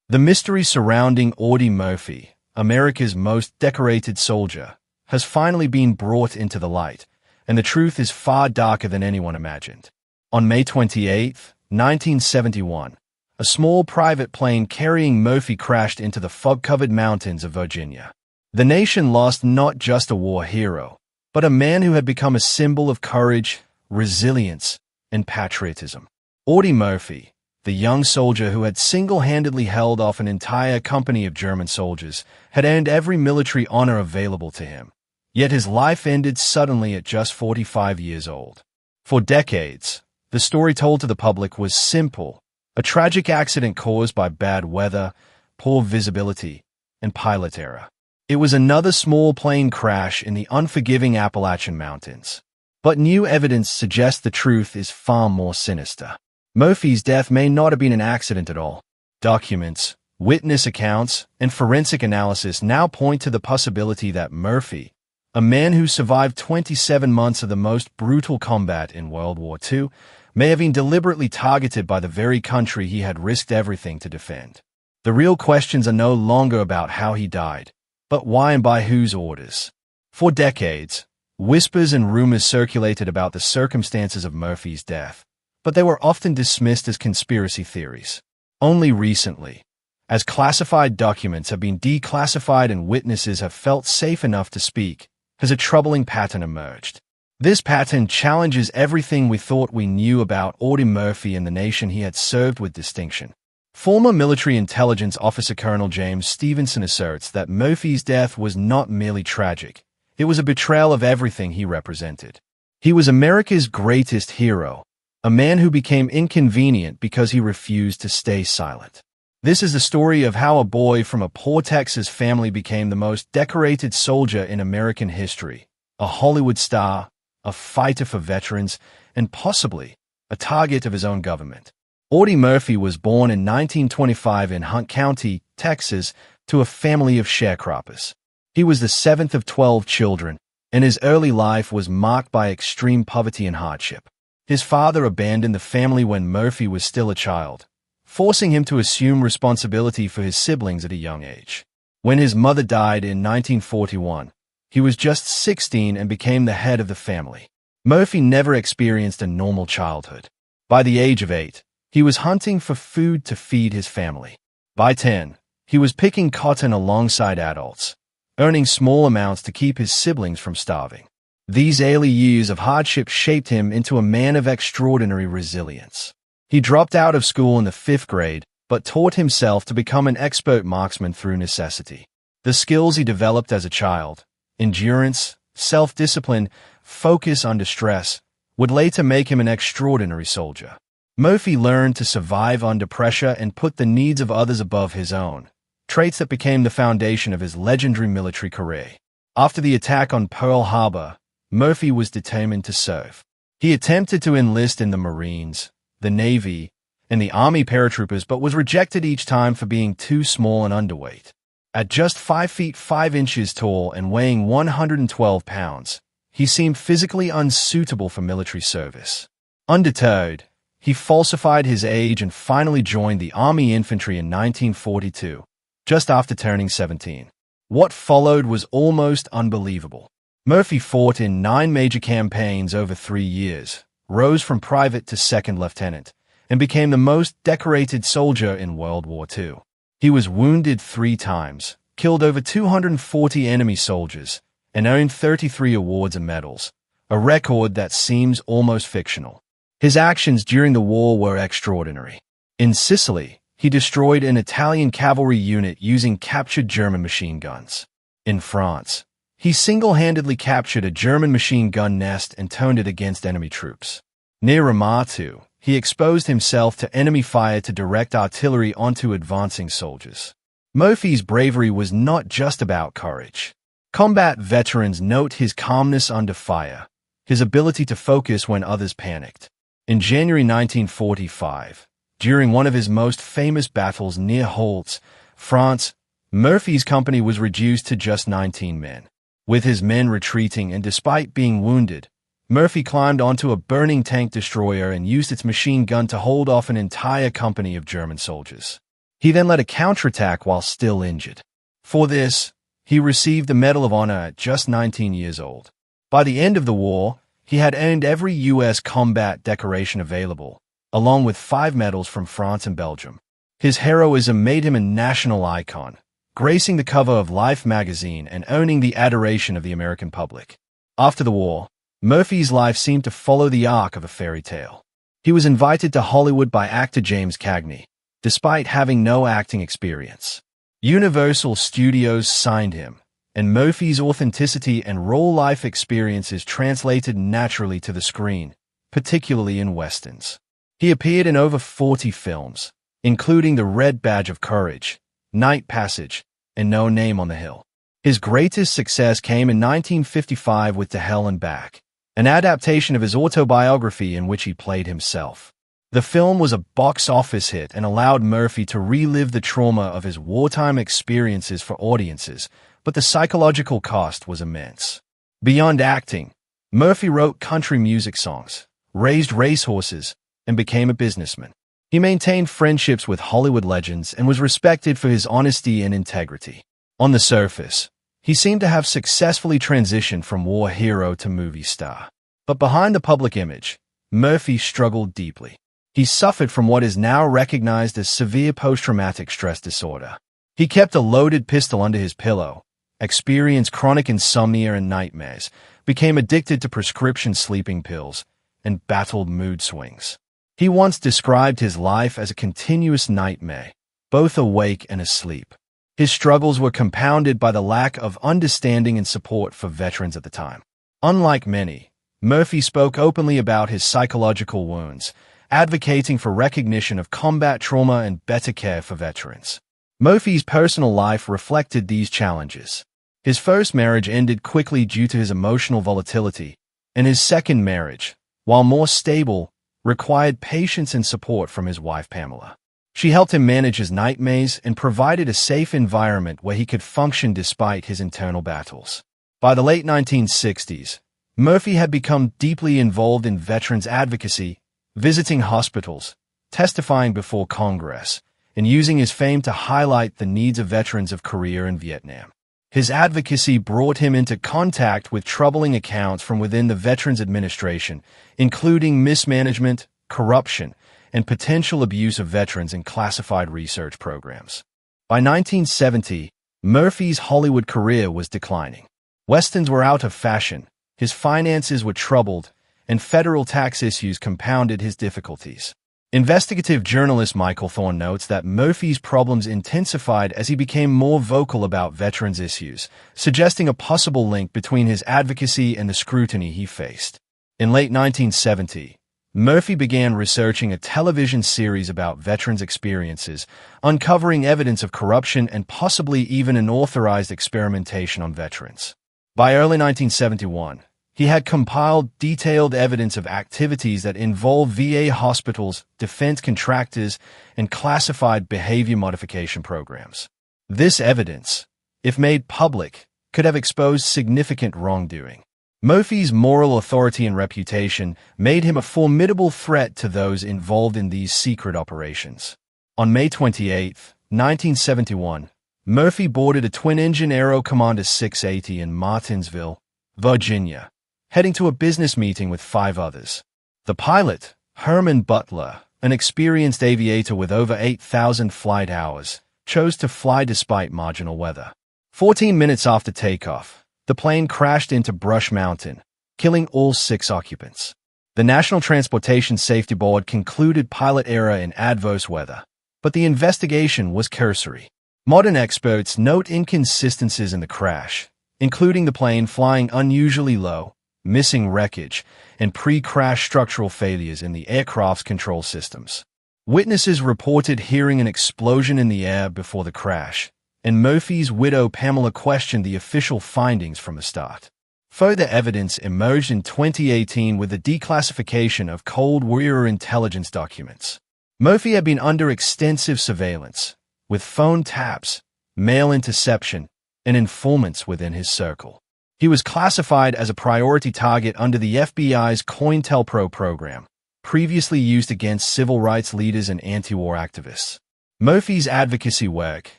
The mystery surrounding Audie Murphy, America's most decorated soldier, has finally been brought into the light, and the truth is far darker than anyone imagined. On May 28, 1971, a small private plane carrying Murphy crashed into the fog-covered mountains of Virginia. The nation lost not just a war hero, but a man who had become a symbol of courage, resilience, and patriotism. Audie Murphy, the young soldier who had single-handedly held off an entire company of German soldiers, had earned every military honor available to him. Yet his life ended suddenly at just 45 years old. For decades, the story told to the public was simple: a tragic accident caused by bad weather, poor visibility, and pilot error. It was another small plane crash in the unforgiving Appalachian Mountains. But new evidence suggests the truth is far more sinister. Murphy's death may not have been an accident at all. Documents, witness accounts, and forensic analysis now point to the possibility that Murphy, a man who survived 27 months of the most brutal combat in World War II, may have been deliberately targeted by the very country he had risked everything to defend. The real questions are no longer about how he died, but why and by whose orders. For decades, whispers and rumors circulated about the circumstances of Murphy's death, but they were often dismissed as conspiracy theories. Only recently, as classified documents have been declassified and witnesses have felt safe enough to speak, has a troubling pattern emerged. This pattern challenges everything we thought we knew about Audie Murphy and the nation he had served with distinction. Former military intelligence officer Colonel James Stevenson asserts that Murphy's death was not merely tragic, it was a betrayal of everything he represented. He was America's greatest hero, a man who became inconvenient because he refused to stay silent. This is the story of how a boy from a poor Texas family became the most decorated soldier in American history, a Hollywood star, a fighter for veterans, and possibly a target of his own government. Audie Murphy was born in 1925 in Hunt County, Texas, to a family of sharecroppers. He was the seventh of 12 children, and his early life was marked by extreme poverty and hardship. His father abandoned the family when Murphy was still a child, forcing him to assume responsibility for his siblings at a young age. When his mother died in 1941, he was just 16 and became the head of the family. Murphy never experienced a normal childhood. By the age of 8, he was hunting for food to feed his family. By 10, he was picking cotton alongside adults, earning small amounts to keep his siblings from starving. These early years of hardship shaped him into a man of extraordinary resilience. He dropped out of school in the 5th grade, but taught himself to become an expert marksman through necessity. The skills he developed as a child, endurance, self-discipline, focus under stress, would later make him an extraordinary soldier. Murphy learned to survive under pressure and put the needs of others above his own, traits that became the foundation of his legendary military career. After the attack on Pearl Harbor, Murphy was determined to serve. He attempted to enlist in the Marines, the Navy, and the Army paratroopers, but was rejected each time for being too small and underweight. At just 5 feet 5 inches tall and weighing 112 pounds, he seemed physically unsuitable for military service. Undeterred, he falsified his age and finally joined the Army Infantry in 1942, just after turning 17. What followed was almost unbelievable. Murphy fought in 9 major campaigns over 3 years, rose from private to second lieutenant, and became the most decorated soldier in World War II. He was wounded 3 times, killed over 240 enemy soldiers, and earned 33 awards and medals, a record that seems almost fictional. His actions during the war were extraordinary. In Sicily, he destroyed an Italian cavalry unit using captured German machine guns. In France, he single-handedly captured a German machine gun nest and turned it against enemy troops. Near Ramatu, he exposed himself to enemy fire to direct artillery onto advancing soldiers. Murphy's bravery was not just about courage. Combat veterans note his calmness under fire, his ability to focus when others panicked. In January 1945, during one of his most famous battles near Holtz, France, Murphy's company was reduced to just 19 men. With his men retreating and despite being wounded, Murphy climbed onto a burning tank destroyer and used its machine gun to hold off an entire company of German soldiers. He then led a counterattack while still injured. For this, he received the Medal of Honor at just 19 years old. By the end of the war, he had earned every U.S. combat decoration available, along with 5 medals from France and Belgium. His heroism made him a national icon, gracing the cover of Life magazine and earning the adoration of the American public. After the war, Murphy's life seemed to follow the arc of a fairy tale. He was invited to Hollywood by actor James Cagney, despite having no acting experience. Universal Studios signed him, and Murphy's authenticity and real-life experiences translated naturally to the screen, particularly in westerns. He appeared in over 40 films, including The Red Badge of Courage, Night Passage, and No Name on the Hill. His greatest success came in 1955 with To Hell and Back, an adaptation of his autobiography in which he played himself. The film was a box office hit and allowed Murphy to relive the trauma of his wartime experiences for audiences, but the psychological cost was immense. Beyond acting, Murphy wrote country music songs, raised racehorses, and became a businessman. He maintained friendships with Hollywood legends and was respected for his honesty and integrity. On the surface, he seemed to have successfully transitioned from war hero to movie star. But behind the public image, Murphy struggled deeply. He suffered from what is now recognized as severe post-traumatic stress disorder. He kept a loaded pistol under his pillow, experienced chronic insomnia and nightmares, became addicted to prescription sleeping pills, and battled mood swings. He once described his life as a continuous nightmare, both awake and asleep. His struggles were compounded by the lack of understanding and support for veterans at the time. Unlike many, Murphy spoke openly about his psychological wounds, advocating for recognition of combat trauma and better care for veterans. Murphy's personal life reflected these challenges. His first marriage ended quickly due to his emotional volatility, and his second marriage, while more stable, required patience and support from his wife Pamela. She helped him manage his nightmares and provided a safe environment where he could function despite his internal battles. By the late 1960s, Murphy had become deeply involved in veterans advocacy, visiting hospitals, testifying before Congress, and using his fame to highlight the needs of veterans of Korea and Vietnam. His advocacy brought him into contact with troubling accounts from within the Veterans Administration, including mismanagement, corruption, and potential abuse of veterans in classified research programs. By 1970, Murphy's Hollywood career was declining. Westerns were out of fashion, his finances were troubled, and federal tax issues compounded his difficulties. Investigative journalist Michael Thorne notes that Murphy's problems intensified as he became more vocal about veterans' issues, suggesting a possible link between his advocacy and the scrutiny he faced. In late 1970, Murphy began researching a television series about veterans' experiences, uncovering evidence of corruption and possibly even unauthorized experimentation on veterans. By early 1971, he had compiled detailed evidence of activities that involved VA hospitals, defense contractors, and classified behavior modification programs. This evidence, if made public, could have exposed significant wrongdoing. Murphy's moral authority and reputation made him a formidable threat to those involved in these secret operations. On May 28, 1971, Murphy boarded a twin-engine Aero Commander 680 in Martinsville, Virginia, heading to a business meeting with 5 others. The pilot, Herman Butler, an experienced aviator with over 8,000 flight hours, chose to fly despite marginal weather. 14 minutes after takeoff, the plane crashed into Brush Mountain, killing all 6 occupants. The National Transportation Safety Board concluded pilot error in adverse weather, but the investigation was cursory. Modern experts note inconsistencies in the crash, including the plane flying unusually low, missing wreckage, and pre-crash structural failures in the aircraft's control systems. Witnesses reported hearing an explosion in the air before the crash, and Murphy's widow Pamela questioned the official findings from the start. Further evidence emerged in 2018 with the declassification of Cold War intelligence documents. Murphy had been under extensive surveillance, with phone taps, mail interception, and informants within his circle. He was classified as a priority target under the FBI's COINTELPRO program, previously used against civil rights leaders and anti-war activists. Murphy's advocacy work,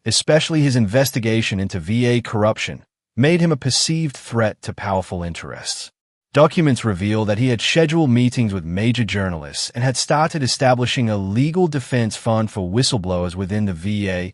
especially his investigation into VA corruption, made him a perceived threat to powerful interests. Documents reveal that he had scheduled meetings with major journalists and had started establishing a legal defense fund for whistleblowers within the VA,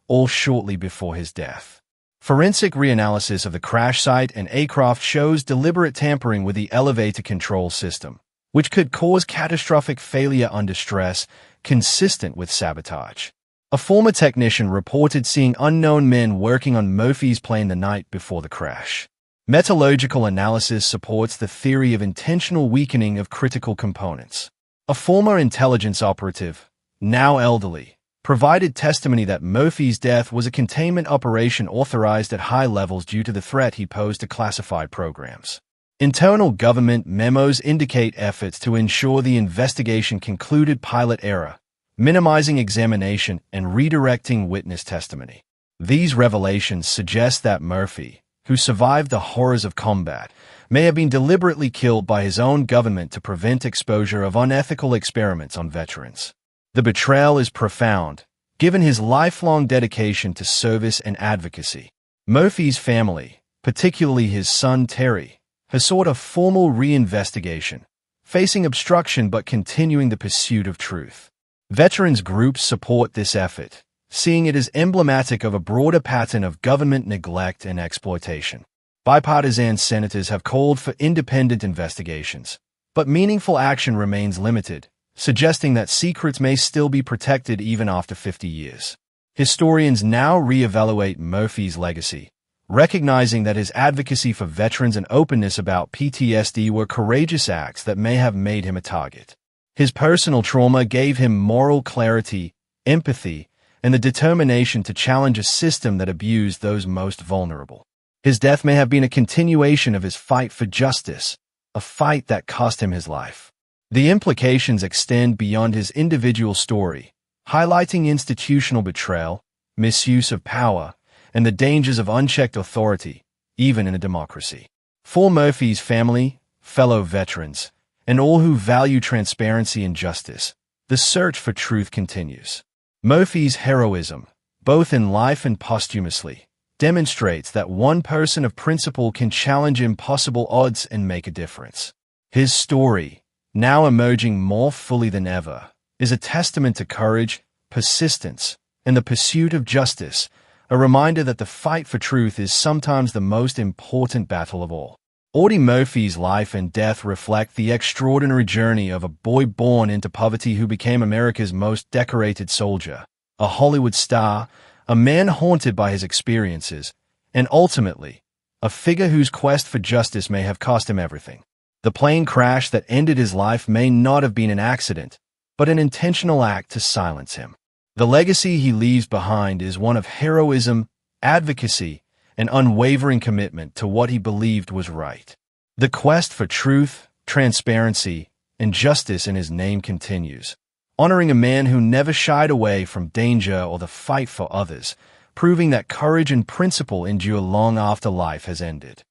all shortly before his death. Forensic reanalysis of the crash site and aircraft shows deliberate tampering with the elevator control system, which could cause catastrophic failure under stress, consistent with sabotage. A former technician reported seeing unknown men working on Murphy's plane the night before the crash. Metallurgical analysis supports the theory of intentional weakening of critical components. A former intelligence operative, now elderly, provided testimony that Murphy's death was a containment operation authorized at high levels due to the threat he posed to classified programs. Internal government memos indicate efforts to ensure the investigation concluded pilot error, minimizing examination and redirecting witness testimony. These revelations suggest that Murphy, who survived the horrors of combat, may have been deliberately killed by his own government to prevent exposure of unethical experiments on veterans. The betrayal is profound, given his lifelong dedication to service and advocacy. Murphy's family, particularly his son Terry, has sought a formal reinvestigation, facing obstruction but continuing the pursuit of truth. Veterans groups support this effort, seeing it as emblematic of a broader pattern of government neglect and exploitation. Bipartisan senators have called for independent investigations, but meaningful action remains limited, suggesting that secrets may still be protected even after 50 years. Historians now reevaluate Murphy's legacy, recognizing that his advocacy for veterans and openness about PTSD were courageous acts that may have made him a target. His personal trauma gave him moral clarity, empathy, and the determination to challenge a system that abused those most vulnerable. His death may have been a continuation of his fight for justice, a fight that cost him his life. The implications extend beyond his individual story, highlighting institutional betrayal, misuse of power, and the dangers of unchecked authority, even in a democracy. For Murphy's family, fellow veterans, and all who value transparency and justice, the search for truth continues. Murphy's heroism, both in life and posthumously, demonstrates that one person of principle can challenge impossible odds and make a difference. His story, now emerging more fully than ever, is a testament to courage, persistence, and the pursuit of justice, a reminder that the fight for truth is sometimes the most important battle of all. Audie Murphy's life and death reflect the extraordinary journey of a boy born into poverty who became America's most decorated soldier, a Hollywood star, a man haunted by his experiences, and ultimately, a figure whose quest for justice may have cost him everything. The plane crash that ended his life may not have been an accident, but an intentional act to silence him. The legacy he leaves behind is one of heroism, advocacy, and unwavering commitment to what he believed was right. The quest for truth, transparency, and justice in his name continues, honoring a man who never shied away from danger or the fight for others, proving that courage and principle endure long after life has ended.